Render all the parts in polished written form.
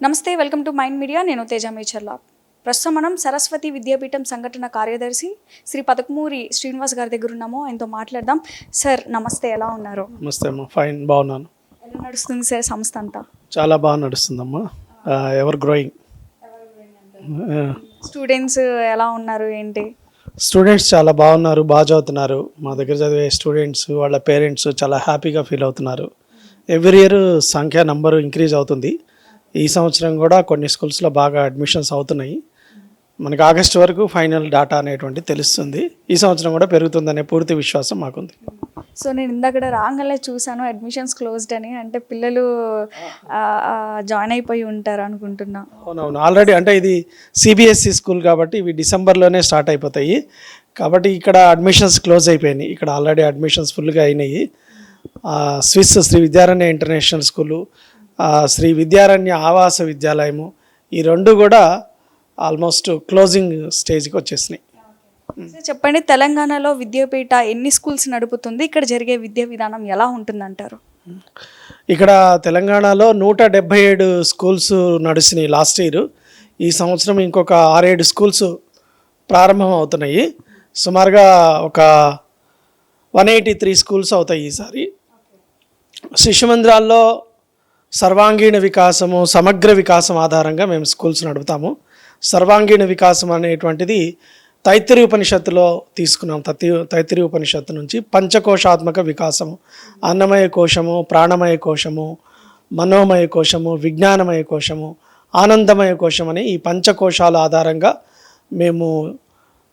నమస్తే, welcome to mind media. నేను తేజ మేచర్ల. ప్రస్తుతం మనం సరస్వతి విద్యాపీఠం సంఘటన కార్యదర్శి శ్రీ పదకమూరి శ్రీనివాస్ గారి దగ్గర ఉన్నాము. ఆయనతో మాట్లాడదాం. సార్ నమస్తే, ఎలా ఉన్నారు? నమస్తే అమ్మా, ఫైన్, బాగున్నాను. ఎలా నడుస్తుంది సార్ సంస్థ అంతా? చాలా బాగా నడుస్తుందమ్మా, ఎవర్ గ్రోయింగ్. స్టూడెంట్స్ ఎలా ఉన్నారు, ఏంటి? స్టూడెంట్స్ చాలా బాగున్నారు, బాగా చదువుతున్నారు. మా దగ్గర చదివే స్టూడెంట్స్ వాళ్ళ పేరెంట్స్ చాలా హ్యాపీగా ఫీల్ అవుతున్నారు. ఎవ్రీ ఇయర్ నంబరు ఇంక్రీజ్ అవుతుంది. ఈ సంవత్సరం కూడా కొన్ని స్కూల్స్లో బాగా అడ్మిషన్స్ అవుతున్నాయి. మనకి ఆగస్టు వరకు ఫైనల్ డాటా అనేటువంటి తెలుస్తుంది. ఈ సంవత్సరం కూడా పెరుగుతుందనే పూర్తి విశ్వాసం మాకుంది. సో నేను ఇందాక రాగానే చూశాను అడ్మిషన్స్ క్లోజ్డ్ అని. అంటే పిల్లలు జాయిన్ అయిపోయి ఉంటారు అనుకుంటున్నా. అవునవును, ఆల్రెడీ అంటే ఇది సిబిఎస్ఈ స్కూల్ కాబట్టి ఇవి డిసెంబర్లోనే స్టార్ట్ అయిపోతాయి. కాబట్టి ఇక్కడ అడ్మిషన్స్ క్లోజ్ అయిపోయినాయి. ఇక్కడ ఆల్రెడీ అడ్మిషన్స్ ఫుల్గా అయినాయి. Swiss Shri Vidyaranya international school, Shri Vidyaranya ఆవాస విద్యాలయము, ఈ రెండు కూడా ఆల్మోస్ట్ క్లోజింగ్ స్టేజ్కి వచ్చేసినాయి. చెప్పండి, తెలంగాణలో విద్యాపీఠ ఎన్ని స్కూల్స్ నడుపుతుంది? ఇక్కడ జరిగే విద్యా విధానం ఎలా ఉంటుందంటారు? ఇక్కడ తెలంగాణలో 177 స్కూల్స్ నడిచినాయి లాస్ట్ ఇయర్. ఈ సంవత్సరం ఇంకొక 6-7 స్కూల్స్ ప్రారంభం అవుతున్నాయి. సుమారుగా ఒక 183 స్కూల్స్ అవుతాయి ఈసారి. శిశు మందిరాల్లో సర్వాంగీణ వికాసము, సమగ్ర వికాసం ఆధారంగా మేము స్కూల్స్ నడుపుతాము. సర్వాంగీణ వికాసం అనేటువంటిది తైత్తిరీయ ఉపనిషత్తులో తీసుకున్నాం. తైత్తిరీయ ఉపనిషత్తు నుంచి పంచకోశాత్మక వికాసము, అన్నమయ కోశము, ప్రాణమయ కోశము, మనోమయ కోశము, విజ్ఞానమయ కోశము, ఆనందమయ కోశం అని ఈ పంచకోశాల ఆధారంగా మేము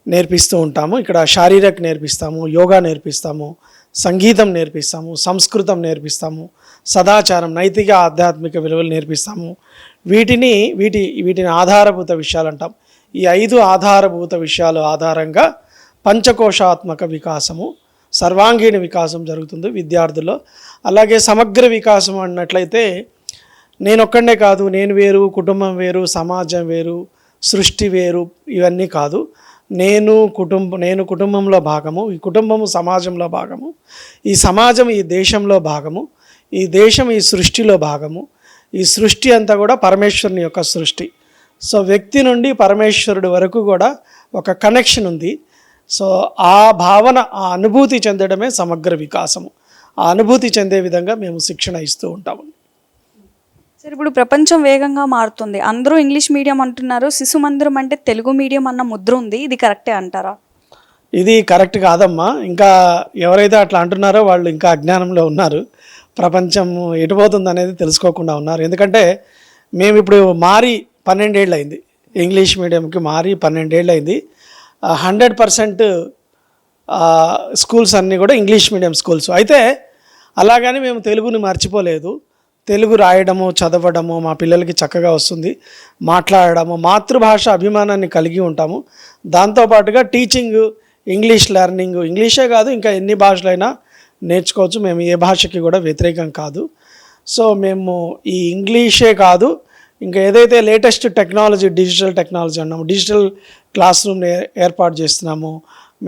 నేర్పిస్తూ ఉంటాము. ఇక్కడ శారీరక నేర్పిస్తాము, యోగా నేర్పిస్తాము, సంగీతం నేర్పిస్తాము, సంస్కృతం నేర్పిస్తాము, సదాచారం, నైతిక ఆధ్యాత్మిక విలువలు నేర్పిస్తాము. వీటిని ఆధారభూత విషయాలు అంటాం. ఈ 5 ఆధారభూత విషయాల ఆధారంగా పంచకోశాత్మక వికాసము, సర్వాంగీణ వికాసం జరుగుతుంది విద్యార్థుల్లో. అలాగే సమగ్ర వికాసం అన్నట్లయితే నేనొక్కడే కాదు, నేను వేరు, కుటుంబం వేరు, సమాజం వేరు, సృష్టి వేరు, ఇవన్నీ కాదు. నేను కుటుంబంలో భాగము, ఈ కుటుంబము సమాజంలో భాగము, ఈ సమాజం ఈ దేశంలో భాగము, ఈ దేశం ఈ సృష్టిలో భాగము, ఈ సృష్టి అంతా కూడా పరమేశ్వరుని యొక్క సృష్టి. సో వ్యక్తి నుండి పరమేశ్వరుడి వరకు కూడా ఒక కనెక్షన్ ఉంది. సో ఆ భావన, ఆ అనుభూతి చెందడమే సమగ్ర వికాసము. ఆ అనుభూతి చెందే విధంగా మేము శిక్షణ ఇస్తూ ఉంటాము. సరే, ఇప్పుడు ప్రపంచం వేగంగా మారుతుంది. అందరూ ఇంగ్లీష్ మీడియం అంటున్నారు. శిశు మందిరం అంటే తెలుగు మీడియం అన్న ముద్ర ఉంది. ఇది కరెక్టే అంటారా? ఇది కరెక్ట్ కాదమ్మా. ఇంకా ఎవరైతే అట్లా అంటున్నారో వాళ్ళు ఇంకా అజ్ఞానంలో ఉన్నారు. ప్రపంచం ఎటుపోతుంది అనేది తెలుసుకోకుండా ఉన్నారు. ఎందుకంటే మేము ఇప్పుడు మారి 12 ఏళ్ళు అయింది, ఇంగ్లీష్ మీడియంకి మారి 12 ఏళ్ళు అయింది. 100% స్కూల్స్ అన్నీ కూడా ఇంగ్లీష్ మీడియం స్కూల్స్. అయితే అలాగని మేము తెలుగుని మర్చిపోలేదు. తెలుగు రాయడము, చదవడము మా పిల్లలకి చక్కగా వస్తుంది. మాట్లాడడము, మాతృభాష అభిమానాన్ని కలిగి ఉంటాము. దాంతోపాటుగా టీచింగ్, ఇంగ్లీష్ లెర్నింగ్, ఇంగ్లీషే కాదు ఇంకా ఎన్ని భాషలైనా నేర్చుకోవచ్చు. మేము ఏ భాషకి కూడా వ్యతిరేకం కాదు. సో మేము ఈ ఇంగ్లీషే కాదు, ఇంకా ఏదైతే లేటెస్ట్ టెక్నాలజీ, డిజిటల్ టెక్నాలజీ అన్నాము, డిజిటల్ క్లాస్ రూమ్ ఏర్పాటు చేస్తున్నాము,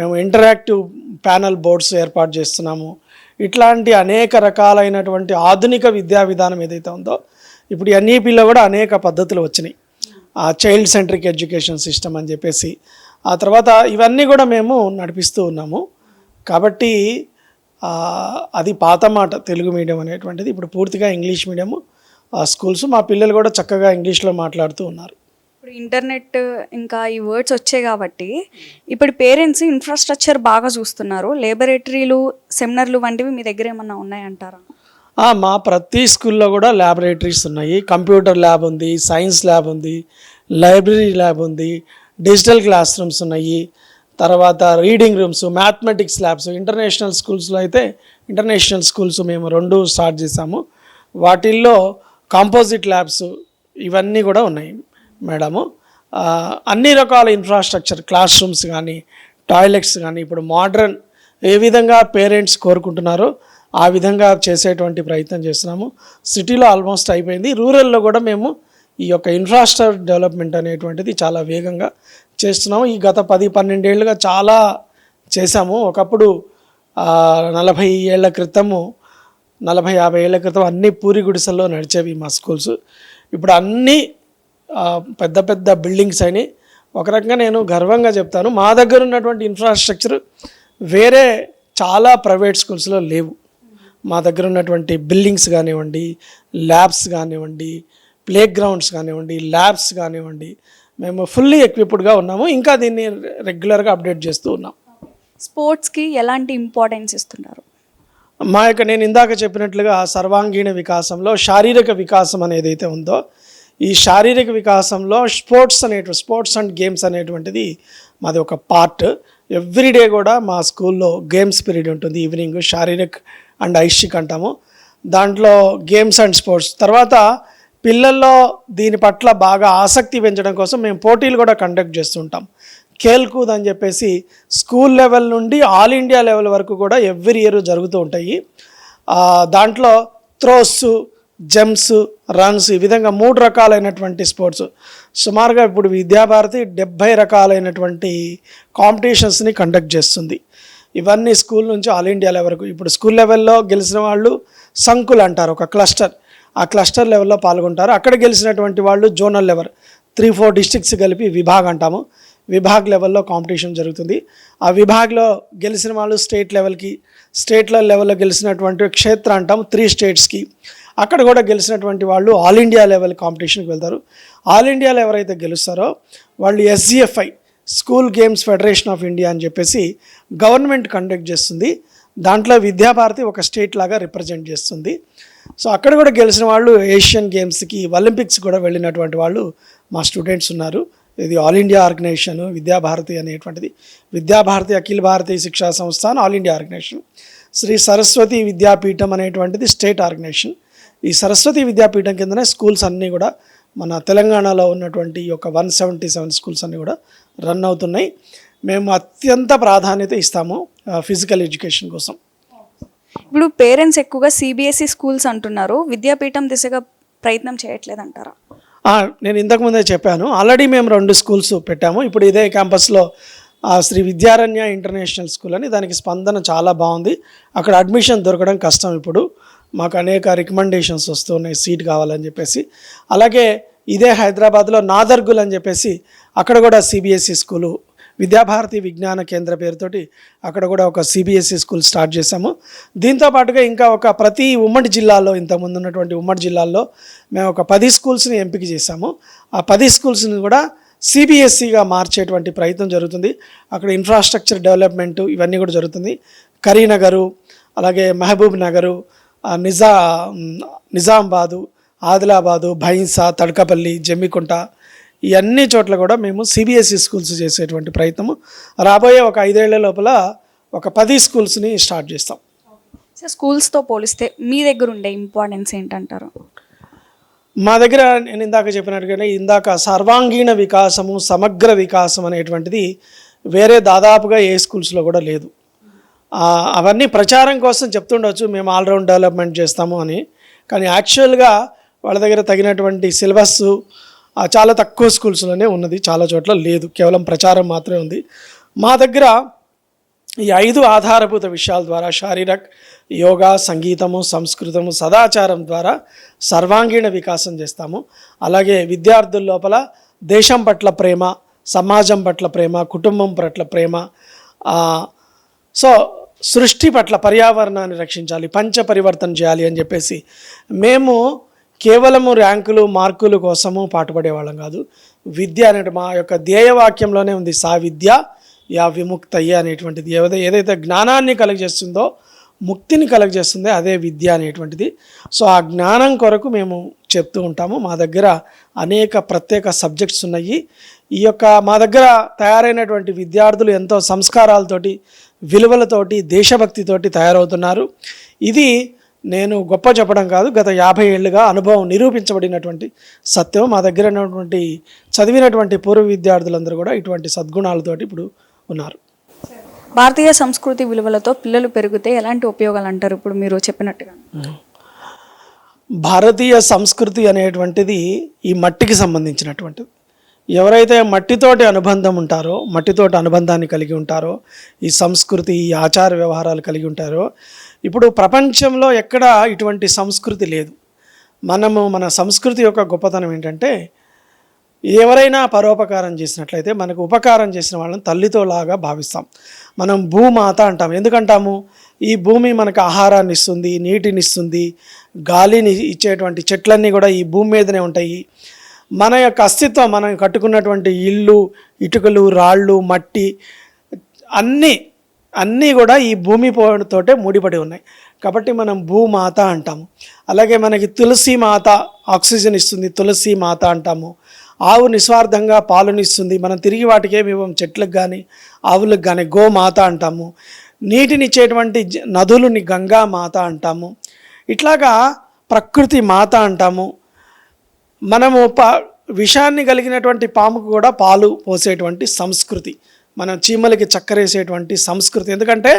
మేము ఇంటరాక్టివ్ ప్యానల్ బోర్డ్స్ ఏర్పాటు చేస్తున్నాము. ఇట్లాంటి అనేక రకాలైనటువంటి ఆధునిక విద్యా విధానం ఏదైతే ఉందో ఇప్పుడు ఎన్ఈపీలో కూడా అనేక పద్ధతులు వచ్చినాయి. ఆ చైల్డ్ సెంట్రిక్ ఎడ్యుకేషన్ సిస్టమ్ అని చెప్పేసి, ఆ తర్వాత ఇవన్నీ కూడా మేము నడిపిస్తూ ఉన్నాము. కాబట్టి అది పాత మాట, తెలుగు మీడియం అనేటువంటిది. ఇప్పుడు పూర్తిగా ఇంగ్లీష్ మీడియము స్కూల్స్. మా పిల్లలు కూడా చక్కగా ఇంగ్లీష్లో మాట్లాడుతూ ఉన్నారు. ఇప్పుడు ఇంటర్నెట్ ఇంకా ఈ వర్డ్స్ వచ్చాయి కాబట్టి ఇప్పుడు పేరెంట్స్ ఇన్ఫ్రాస్ట్రక్చర్ బాగా చూస్తున్నారు. లేబొరేటరీలు, సెమినార్లు వంటివి మీ దగ్గర ఏమన్నా ఉన్నాయంటారా? మా ప్రతి స్కూల్లో కూడా ల్యాబొరేటరీస్ ఉన్నాయి. కంప్యూటర్ ల్యాబ్ ఉంది, సైన్స్ ల్యాబ్ ఉంది, లైబ్రరీ ల్యాబ్ ఉంది, డిజిటల్ క్లాస్ రూమ్స్ ఉన్నాయి, తర్వాత reading rooms, mathematics labs. International స్కూల్స్లో అయితే ఇంటర్నేషనల్ స్కూల్స్ మేము 2 స్టార్ట్ చేసాము. వాటిల్లో కాంపోజిట్ ల్యాబ్స్ ఇవన్నీ కూడా ఉన్నాయి మేడము. అన్ని రకాల ఇన్ఫ్రాస్ట్రక్చర్, క్లాస్ రూమ్స్ కానీ, టాయిలెట్స్ కానీ ఇప్పుడు మోడ్రన్ ఏ విధంగా పేరెంట్స్ కోరుకుంటున్నారో ఆ విధంగా చేసేటువంటి ప్రయత్నం చేస్తున్నాము. సిటీలో ఆల్మోస్ట్ అయిపోయింది. రూరల్లో కూడా మేము ఈ యొక్క ఇన్ఫ్రాస్ట్రక్చర్ డెవలప్మెంట్ అనేటువంటిది చాలా వేగంగా చేస్తున్నాము. ఈ గత 10-12 ఏళ్ళుగా చాలా చేశాము. ఒకప్పుడు 40 ఏళ్ల క్రితము 40-50 ఏళ్ల క్రితం అన్ని పూరి గుడిసెల్లో నడిచేవి మా స్కూల్స్. ఇప్పుడు అన్నీ పెద్ద పెద్ద బిల్డింగ్స్ అయినాయి. ఒక రకంగా నేను గర్వంగా చెప్తాను, మా దగ్గర ఉన్నటువంటి ఇన్ఫ్రాస్ట్రక్చర్ వేరే చాలా ప్రైవేట్ స్కూల్స్లో లేవు. మా దగ్గర ఉన్నటువంటి బిల్డింగ్స్ కానివ్వండి, ల్యాబ్స్ కానివ్వండి, ప్లే గ్రౌండ్స్ కానివ్వండి, ల్యాబ్స్ కానివ్వండి, మేము ఫుల్లీ ఎక్విప్డ్గా ఉన్నాము. ఇంకా దీన్ని రెగ్యులర్గా అప్డేట్ చేస్తూ ఉన్నాం. స్పోర్ట్స్కి ఎలాంటి ఇంపార్టెన్స్ ఇస్తున్నారు? మా యొక్క నేను ఇందాక చెప్పినట్లుగా సర్వాంగీణ వికాసంలో శారీరక వికాసం అనేది అయితే ఉందో, ఈ శారీరక వికాసంలో స్పోర్ట్స్ అండ్ గేమ్స్ అనేటువంటిది మాది ఒక పార్ట్. ఎవ్రీడే కూడా మా స్కూల్లో గేమ్స్ పీరియడ్ ఉంటుంది. ఈవినింగ్ శారీరక్ అండ్ ఐషిక్ అంటాము. దాంట్లో గేమ్స్ అండ్ స్పోర్ట్స్ తర్వాత పిల్లల్లో దీని పట్ల బాగా ఆసక్తి పెంచడం కోసం మేము పోటీలు కూడా కండక్ట్ చేస్తుంటాం. ఖేల్కూద్ అని చెప్పేసి స్కూల్ లెవెల్ నుండి ఆల్ ఇండియా లెవెల్ వరకు కూడా ఎవ్రీ ఇయర్ జరుగుతూ ఉంటాయి. దాంట్లో త్రోస్, జంప్స్, రన్స్, ఈ విధంగా 3 రకాలైనటువంటి స్పోర్ట్స్. సుమారుగా ఇప్పుడు విద్యాభారతి 70 రకాలైనటువంటి కాంపిటీషన్స్ని కండక్ట్ చేస్తుంది. ఇవన్నీ స్కూల్ నుంచి ఆల్ ఇండియా లెవెల్ వరకు. ఇప్పుడు స్కూల్ లెవెల్లో గెలిచిన వాళ్ళు సంకులు అంటారు, ఒక క్లస్టర్. ఆ క్లస్టర్ లెవెల్లో పాల్గొంటారు. అక్కడ గెలిచినటువంటి వాళ్ళు జోనల్ లెవెల్, 3-4 డిస్ట్రిక్ట్స్ కలిపి విభాగ్ అంటాము. విభాగ్ లెవెల్లో కాంపిటీషన్ జరుగుతుంది. ఆ విభాగ్లో గెలిచిన వాళ్ళు స్టేట్ లెవెల్లో గెలిచినటువంటి క్షేత్ర అంటాము 3 స్టేట్స్కి. అక్కడ కూడా గెలిచినటువంటి వాళ్ళు ఆల్ ఇండియా లెవెల్ కాంపిటీషన్కి వెళ్తారు. ఆల్ ఇండియాలో ఎవరైతే గెలుస్తారో వాళ్ళు SGFI, school games federation of India అని చెప్పేసి గవర్నమెంట్ కండక్ట్ చేస్తుంది. దాంట్లో విద్యాభారతి ఒక స్టేట్ లాగా రిప్రజెంట్ చేస్తుంది. సో అక్కడ కూడా గెలిచిన వాళ్ళు ఏషియన్ గేమ్స్కి, ఒలింపిక్స్ కూడా వెళ్ళినటువంటి వాళ్ళు మా స్టూడెంట్స్ ఉన్నారు. ఇది ఆల్ ఇండియా ఆర్గనైజేషన్ విద్యాభారతి అనేటువంటిది. Vidya Bharati Akhil Bharatiya Shiksha Sansthan all India organization. Shri Saraswati Vidyapeetham అనేటువంటిది స్టేట్ ఆర్గనైజేషన్. ఈ సరస్వతి విద్యాపీఠం కిందనే స్కూల్స్ అన్నీ కూడా మన తెలంగాణలో ఉన్నటువంటి ఒక 177 స్కూల్స్ అన్నీ కూడా రన్ అవుతున్నాయి. మేము అత్యంత ప్రాధాన్యత ఇస్తాము ఫిజికల్ ఎడ్యుకేషన్ కోసం. ఇప్పుడు పేరెంట్స్ ఎక్కువగా CBSE స్కూల్స్ అంటున్నారు, విద్యాపీఠం దిశగా ప్రయత్నం చేయట్లేదంటారా? నేను ఇంతకుముందే చెప్పాను, ఆల్రెడీ మేము 2 స్కూల్స్ పెట్టాము. ఇప్పుడు ఇదే క్యాంపస్లో శ్రీ విద్యారణ్య ఇంటర్నేషనల్ స్కూల్ అని, దానికి స్పందన చాలా బాగుంది. అక్కడ అడ్మిషన్ దొరకడం కష్టం. ఇప్పుడు మాకు అనేక రికమెండేషన్స్ వస్తున్నాయి సీట్ కావాలని చెప్పేసి. అలాగే ఇదే హైదరాబాద్లో నాదర్గుల్ అని చెప్పేసి అక్కడ కూడా CBSE స్కూలు, విద్యాభారతి విజ్ఞాన కేంద్ర పేరుతోటి అక్కడ కూడా ఒక CBSE స్కూల్ స్టార్ట్ చేశాము. దీంతో పాటుగా ఇంకా ప్రతి ఉమ్మడి జిల్లాలో, ఇంతకుముందు ఉన్నటువంటి ఉమ్మడి జిల్లాల్లో మేము ఒక 10 స్కూల్స్ని ఎంపిక చేశాము. ఆ 10 స్కూల్స్ని కూడా CBSEగా మార్చేటువంటి ప్రయత్నం జరుగుతుంది. అక్కడ ఇన్ఫ్రాస్ట్రక్చర్ డెవలప్మెంట్ ఇవన్నీ కూడా జరుగుతుంది. కరీంనగరు, అలాగే మహబూబ్ నగరు, నిజామాబాదు, ఆదిలాబాదు, భైంసా, తడకపల్లి, జమ్మికుంట, ఈ అన్ని చోట్ల కూడా మేము CBSE స్కూల్స్ చేసేటువంటి ప్రయత్నము రాబోయే ఒక 5 ఏళ్ల లోపల ఒక 10 స్కూల్స్ని స్టార్ట్ చేస్తాం. సో స్కూల్స్తో పోలిస్తే మీ దగ్గర ఉండే ఇంపార్టెన్స్ ఏంటంటారు? మా దగ్గర నేను ఇందాక చెప్పినట్టుగానే సర్వాంగీణ వికాసము, సమగ్ర వికాసం అనేటువంటిది వేరే దాదాపుగా ఏ స్కూల్స్లో కూడా లేదు. అవన్నీ ప్రచారం కోసం చెప్తుండొచ్చు మేము ఆల్రౌండ్ డెవలప్మెంట్ చేస్తాము అని, కానీ యాక్చువల్గా వాళ్ళ దగ్గర తగినటువంటి సిలబస్ చాలా తక్కువ స్కూల్స్లోనే ఉన్నది, చాలా చోట్ల లేదు, కేవలం ప్రచారం మాత్రమే ఉంది. మా దగ్గర ఈ 5 ఆధారభూత విషయాల ద్వారా శారీరక్, యోగా, సంగీతము, సంస్కృతము, సదాచారం ద్వారా సర్వాంగీణ వికాసం చేస్తాము. అలాగే విద్యార్థుల లోపల దేశం పట్ల ప్రేమ, సమాజం పట్ల ప్రేమ, కుటుంబం పట్ల ప్రేమ, సో సృష్టి పట్ల, పర్యావరణాన్ని రక్షించాలి, పంచ పరివర్తన చేయాలి అని చెప్పేసి మేము కేవలము ర్యాంకులు, మార్కులు కోసము పాటుపడేవాళ్ళం కాదు. విద్య అనే మా యొక్క ధ్యేయవాక్యంలోనే ఉంది, సా విద్య యా విముక్తయ్య అనేటువంటిది. ఏదైతే జ్ఞానాన్ని కలుగజేస్తుందో, ముక్తిని కలుగజేస్తుందో అదే విద్య అనేటువంటిది. సో ఆ జ్ఞానం కొరకు మేము చెప్తూ ఉంటాము. మా దగ్గర అనేక ప్రత్యేక సబ్జెక్ట్స్ ఉన్నాయి. మా దగ్గర తయారైనటువంటి విద్యార్థులు ఎంతో సంస్కారాలతోటి, విలువలతోటి, దేశభక్తితోటి తయారవుతున్నారు. ఇది నేను గొప్ప చెప్పడం కాదు, గత 50 ఏళ్ళుగా అనుభవం నిరూపించబడినటువంటి సత్యం. మా దగ్గర ఉన్నటువంటి చదివినటువంటి పూర్వ విద్యార్థులందరూ కూడా ఇటువంటి సద్గుణాలతోటి ఇప్పుడు ఉన్నారు. భారతీయ సంస్కృతి విలువలతో పిల్లలు పెరిగితే ఎలాంటి ఉపయోగాలు అంటారు? ఇప్పుడు మీరు చెప్పినట్టుగా భారతీయ సంస్కృతి అనేటువంటిది ఈ మట్టికి సంబంధించినటువంటిది. ఎవరైతే మట్టితోటి అనుబంధం ఉంటారో, మట్టితోటి అనుబంధాన్ని కలిగి ఉంటారో, ఈ సంస్కృతి, ఈ ఆచార వ్యవహారాలు కలిగి ఉంటారో, ఇప్పుడు ప్రపంచంలో ఎక్కడా ఇటువంటి సంస్కృతి లేదు. మన సంస్కృతి యొక్క గొప్పతనం ఏంటంటే ఎవరైనా పరోపకారం చేసినట్లయితే మనకు ఉపకారం చేసిన వాళ్ళని తల్లితోలాగా భావిస్తాం. మనం భూమాత అంటాం. ఎందుకంటాము? ఈ భూమి మనకు ఆహారాన్ని ఇస్తుంది, నీటిని ఇస్తుంది, గాలిని ఇచ్చేటువంటి చెట్లన్నీ కూడా ఈ భూమి మీదనే ఉంటాయి. మన యొక్క అస్తిత్వం, మనం కట్టుకున్నటువంటి ఇల్లు, ఇటుకలు, రాళ్ళు, మట్టి అన్నీ కూడా ఈ భూమి తోటే ముడిపడి ఉన్నాయి. కాబట్టి మనం భూమాత అంటాము. అలాగే మనకి తులసి మాత ఆక్సిజన్ ఇస్తుంది, తులసి మాత అంటాము. ఆవు నిస్వార్థంగా పాలనిస్తుంది, మనం తిరిగి వాటికి ఏమి ఇవ్వం, చెట్లకు కానీ ఆవులకు కానీ గోమాత అంటాము. నీటిని ఇచ్చేటువంటి నదులని గంగా మాత అంటాము. ఇట్లాగా ప్రకృతి మాత అంటాము. మనము విషాన్ని కలిగినటువంటి పాముకు కూడా పాలు పోసేటువంటి సంస్కృతి, మనం చీమలకి చక్కరేసేటువంటి సంస్కృతి. ఎందుకంటే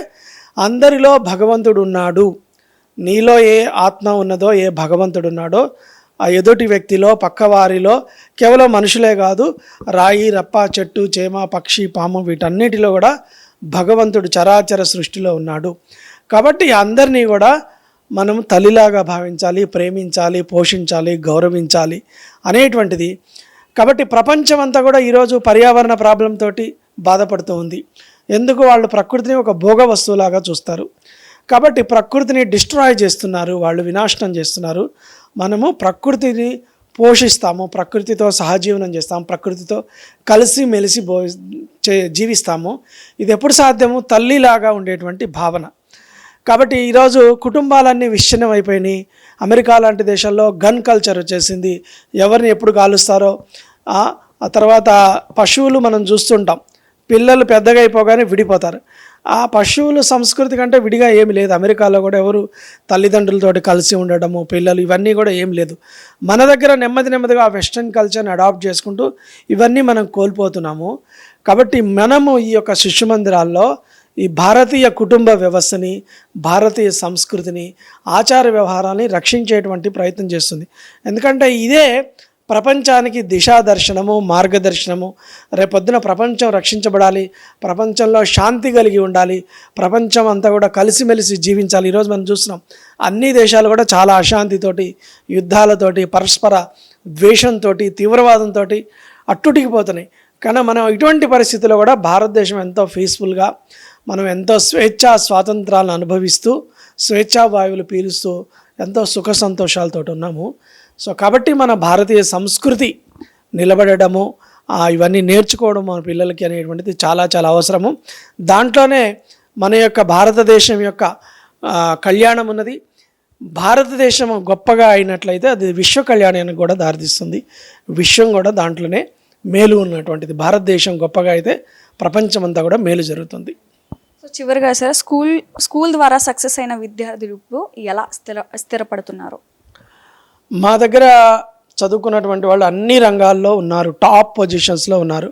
అందరిలో భగవంతుడు ఉన్నాడు. నీలో ఏ ఆత్మ ఉన్నదో, ఏ భగవంతుడు ఉన్నాడో ఆ ఎదుటి వ్యక్తిలో, పక్కవారిలో, కేవలం మనుషులే కాదు, రాయి, రప్ప, చెట్టు, చేమ, పక్షి, పాము వీటన్నిటిలో కూడా భగవంతుడు చరాచర సృష్టిలో ఉన్నాడు. కాబట్టి అందరినీ కూడా మనం తల్లిలాగా భావించాలి, ప్రేమించాలి, పోషించాలి, గౌరవించాలి అనేటువంటిది. కాబట్టి ప్రపంచం అంతా కూడా ఈరోజు పర్యావరణ ప్రాబ్లంతో బాధపడుతూ ఉంది. ఎందుకు? వాళ్ళు ప్రకృతిని ఒక భోగ వస్తువులాగా చూస్తారు. కాబట్టి ప్రకృతిని డిస్ట్రాయ్ చేస్తున్నారు, వాళ్ళు వినాశనం చేస్తున్నారు. మనము ప్రకృతిని పోషిస్తాము, ప్రకృతితో సహజీవనం చేస్తాము, ప్రకృతితో కలిసి మెలిసి జీవిస్తాము. ఇది ఎప్పుడు సాధ్యము? తల్లిలాగా ఉండేటువంటి భావన. కాబట్టి ఈరోజు కుటుంబాలన్నీ విచ్ఛిన్నం అయిపోయినాయి. అమెరికా లాంటి దేశాల్లో గన్ కల్చర్ వచ్చేసింది. ఎవరిని ఎప్పుడు కాలుస్తారో. ఆ తర్వాత పశువులు మనం చూస్తుంటాం, పిల్లలు పెద్దగా అయిపోగానే విడిపోతారు. ఆ పశువుల సంస్కృతి కంటే విడిగా ఏమి లేదు. అమెరికాలో కూడా ఎవరు తల్లిదండ్రులతోటి కలిసి ఉండడము, పిల్లలు, ఇవన్నీ కూడా ఏం లేదు. మన దగ్గర నెమ్మదిగా ఆ వెస్ట్రన్ కల్చర్ని అడాప్ట్ చేసుకుంటూ ఇవన్నీ మనం కోల్పోతున్నాము. కాబట్టి మనము ఈ యొక్క శిశు మందిరాల్లో ఈ భారతీయ కుటుంబ వ్యవస్థని, భారతీయ సంస్కృతిని, ఆచార వ్యవహారాన్ని రక్షించేటువంటి ప్రయత్నం చేస్తుంది. ఎందుకంటే ఇదే ప్రపంచానికి దిశాదర్శనము, మార్గదర్శనము. రేపొద్దున ప్రపంచం రక్షించబడాలి, ప్రపంచంలో శాంతి కలిగి ఉండాలి, ప్రపంచం అంతా కూడా కలిసిమెలిసి జీవించాలి. ఈరోజు మనం చూస్తున్నాం అన్ని దేశాలు కూడా చాలా అశాంతితోటి, యుద్ధాలతోటి, పరస్పర ద్వేషంతో, తీవ్రవాదంతో అట్టుటికిపోతున్నాయి. కానీ మనం ఇటువంటి పరిస్థితుల్లో కూడా భారతదేశం ఎంతో పీస్ఫుల్గా, మనం ఎంతో స్వాతంత్రాలను అనుభవిస్తూ, స్వేచ్ఛావాయువులు పీలుస్తూ ఎంతో సుఖ సంతోషాలతో ఉన్నాము. సో కాబట్టి మన భారతీయ సంస్కృతి నిలబడము, ఇవన్నీ నేర్చుకోవడం మన పిల్లలకి అనేటువంటిది చాలా చాలా అవసరము. దాంట్లోనే మన యొక్క భారతదేశం యొక్క కళ్యాణం ఉన్నది. భారతదేశం గొప్పగా అయినట్లయితే అది విశ్వ కళ్యాణానికి కూడా దారితీస్తుంది. విశ్వం కూడా దాంట్లోనే మేలు ఉన్నటువంటిది. భారతదేశం గొప్పగా అయితే ప్రపంచమంతా కూడా మేలు జరుగుతుంది. సో చివరిగా సార్, స్కూల్ ద్వారా సక్సెస్ అయిన విద్యార్థులు ఎలా స్థిరపడుతున్నారు? మా దగ్గర చదువుకున్నటువంటి వాళ్ళు అన్ని రంగాల్లో ఉన్నారు, టాప్ పొజిషన్స్లో ఉన్నారు.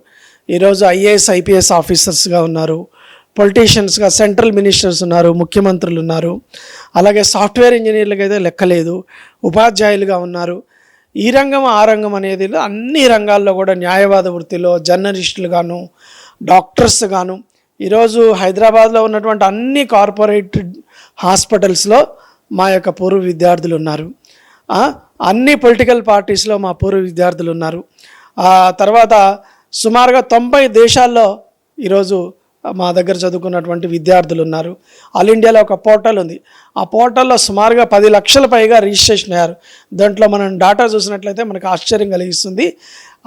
ఈరోజు ఐఏఎస్, ఐపీఎస్ ఆఫీసర్స్గా ఉన్నారు, పొలిటీషియన్స్గా, సెంట్రల్ మినిస్టర్స్ ఉన్నారు, ముఖ్యమంత్రులు ఉన్నారు. అలాగే సాఫ్ట్వేర్ ఇంజనీర్లకు అయితే లెక్కలేదు, ఉపాధ్యాయులుగా ఉన్నారు. ఈ రంగం ఆ రంగం అనేది అన్ని రంగాల్లో కూడా, న్యాయవాద వృత్తిలో జర్నలిస్టులుగాను, డాక్టర్స్ గాను. ఈరోజు హైదరాబాద్లో ఉన్నటువంటి అన్ని కార్పొరేటెడ్ హాస్పిటల్స్లో మా యొక్క పూర్వ విద్యార్థులు ఉన్నారు. అన్ని పొలిటికల్ పార్టీస్లో మా పూర్వ విద్యార్థులు ఉన్నారు. తర్వాత సుమారుగా 90 దేశాల్లో ఈరోజు మా దగ్గర చదువుకున్నటువంటి విద్యార్థులు ఉన్నారు. ఆల్ ఇండియాలో ఒక పోర్టల్ ఉంది. ఆ పోర్టల్లో సుమారుగా 10 లక్షల పైగా రిజిస్ట్రేషన్ అయ్యారు. దాంట్లో మనం డాటా చూసినట్లయితే మనకు ఆశ్చర్యం కలిగిస్తుంది.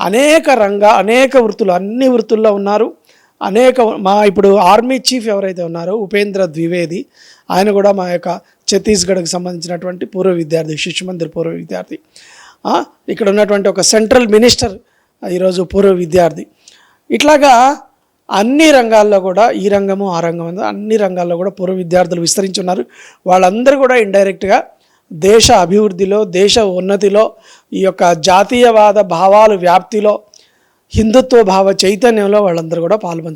అనేక వృత్తులు, అన్ని వృత్తుల్లో ఉన్నారు. ఇప్పుడు ఆర్మీ చీఫ్ ఎవరైతే ఉన్నారో ఉపేంద్ర ద్వివేది, ఆయన కూడా మా యొక్క ఛత్తీస్గఢ్కి సంబంధించినటువంటి పూర్వ విద్యార్థి, శిశు మందిర్ పూర్వ విద్యార్థి. ఇక్కడ ఉన్నటువంటి ఒక సెంట్రల్ మినిస్టర్ ఈరోజు పూర్వ విద్యార్థి. ఇట్లాగా అన్ని రంగాల్లో కూడా, ఈ రంగము ఆ రంగం అన్ని రంగాల్లో కూడా పూర్వ విద్యార్థులు విస్తరించి ఉన్నారు. వాళ్ళందరూ కూడా ఇండైరెక్ట్గా దేశ అభివృద్ధిలో, దేశ ఉన్నతిలో, ఈ యొక్క జాతీయవాద భావాలు వ్యాప్తిలో, హిందుత్వ భావ చైతన్యంలో వాళ్ళందరూ కూడా పాల్పంచుకుంటారు.